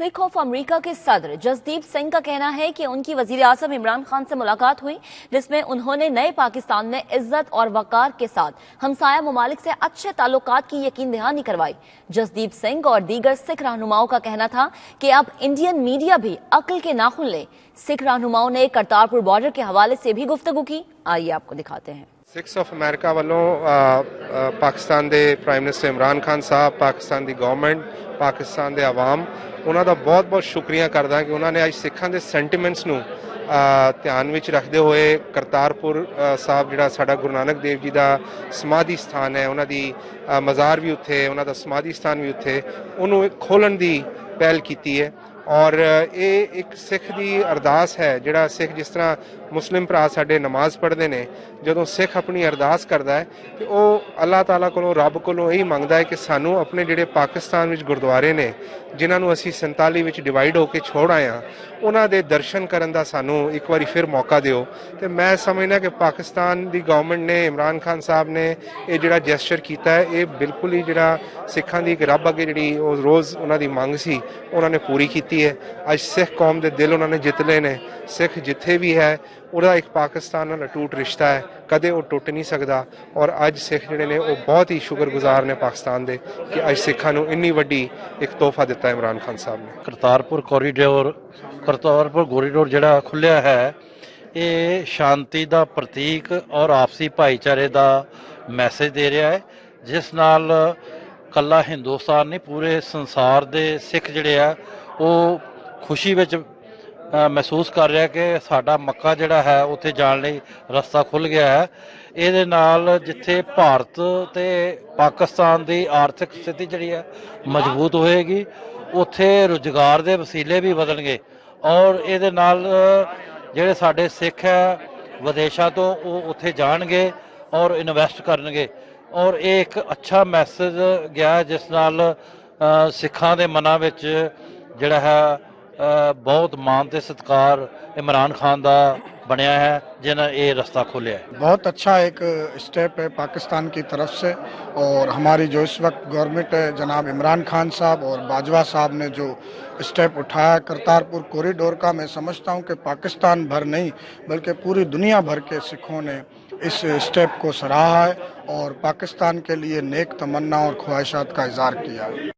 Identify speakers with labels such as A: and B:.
A: Sikh of America के सदर जसदीप सिंह का कहना है कि उनकी वजीर आजम इमरान खान से मुलाकात हुई, जिसमें उन्होंने नए पाकिस्तान में इज्जत और वकार के साथ हमसाया ममालिक से अच्छे ताल्लुकात की यकीन दहानी करवाई। जसदीप सिंह और दीगर सिख रहनुमाओं का कहना था कि अब इंडियन मीडिया भी अक्ल के नाखुन ले। सिख रहनुमाओं ने करतारपुर बॉर्डर के हवाले से भी गुफ्तगू की। आइए आपको दिखाते हैं।
B: सिक्स ऑफ अमेरिका वालों पाकिस्तान के प्राइम मिनिस्टर इमरान खान साहब, पाकिस्तान की गवर्नमेंट, पाकिस्तान के आवाम, उन्होंने बहुत बहुत शुक्रिया करदा कि उन्होंने अज सिखां के सेंटीमेंट्स नूं ध्यान में रखते हुए करतारपुर साहब जिहड़ा साडा गुरु नानक देव जी का समाधि स्थान है, उन्होंने मज़ार भी उत्थे, उन्होंने समाधि स्थान भी उत्थे, उन्होंने खोलण की पहल की है। और ये एक सिख की अरदास है, जिहड़ा सिख जिस तरह मुस्लिम भरा साडे नमाज पढ़ते हैं, जदों सिख अपनी अरदास करता है तो वह अल्लाह ताला कोलों रब कोलों यही मंगता है कि सानू अपने जिहड़े पाकिस्तान में गुरुद्वारे ने जिन्होंने असी 47 में डिवाइड होकर छोड़ आए हैं, उन्हां दे दर्शन करन दा सानू एक बार फिर मौका दिओ। तो मैं समझना कि पाकिस्तान की गवर्नमेंट ने, इमरान खान साहब ने ये जिहड़ा जेस्चर किया है, ये बिल्कुल ही जिहड़ा सिखां की एक रब अगे जिहड़ी रोज़ उन्हां दी मंग सी उन्होंने पूरी की है। अज सिख कौम के दिल उन्होंने जित ले ने। सिख जिथे भी है उसका एक पाकिस्तान नाल अटूट रिश्ता है, कदे वो टुट नहीं सकता। और अज सिख जिहड़े ने वो बहुत ही शुक्रगुजार ने पाकिस्तान के कि अज सिखां नूं इन्नी वड्डी एक तोहफा दिता इमरान खान साहब ने।
C: करतारपुर कॉरीडोर जिहड़ा खुलिया है, ये शांति का प्रतीक और आपसी भाईचारे का मैसेज दे रहा है, जिस नाल कला हिंदुस्तान नहीं पूरे संसार के सिख जिहड़े आ वो खुशी विच महसूस कर रहा कि साडा मक्का जिहड़ा है उत्थे जाण लई रस्ता खुल गया है। ਇਹਦੇ ਨਾਲ जिथे भारत ते पाकिस्तान की आर्थिक स्थिति जिहड़ी है मजबूत होएगी, उत्थे रोजगार के वसीले भी बदलणगे और ਇਹਦੇ ਨਾਲ ਜਿਹੜੇ ਸਾਡੇ सिख है विदेशों तो वो उत्थे जाणगे और इन्वेस्ट करनगे। और ये एक अच्छा मैसेज गया जिस नाल सिखां दे मनां विच जिहड़ा है बहुत मान ते सत्कार इमरान खान का बनया है, जिन्हें ये रास्ता खोलिया है।
D: बहुत अच्छा एक स्टेप है पाकिस्तान की तरफ से। और हमारी जो इस वक्त गवर्नमेंट है, जनाब इमरान खान साहब और बाजवा साहब ने जो स्टेप उठाया करतारपुर कॉरिडोर का, मैं समझता हूँ कि पाकिस्तान भर नहीं बल्कि पूरी दुनिया भर के सिखों ने इस स्टेप को सराहा है और पाकिस्तान के लिए नेक तमन्ना और ख्वाहिशात का इजहार किया है।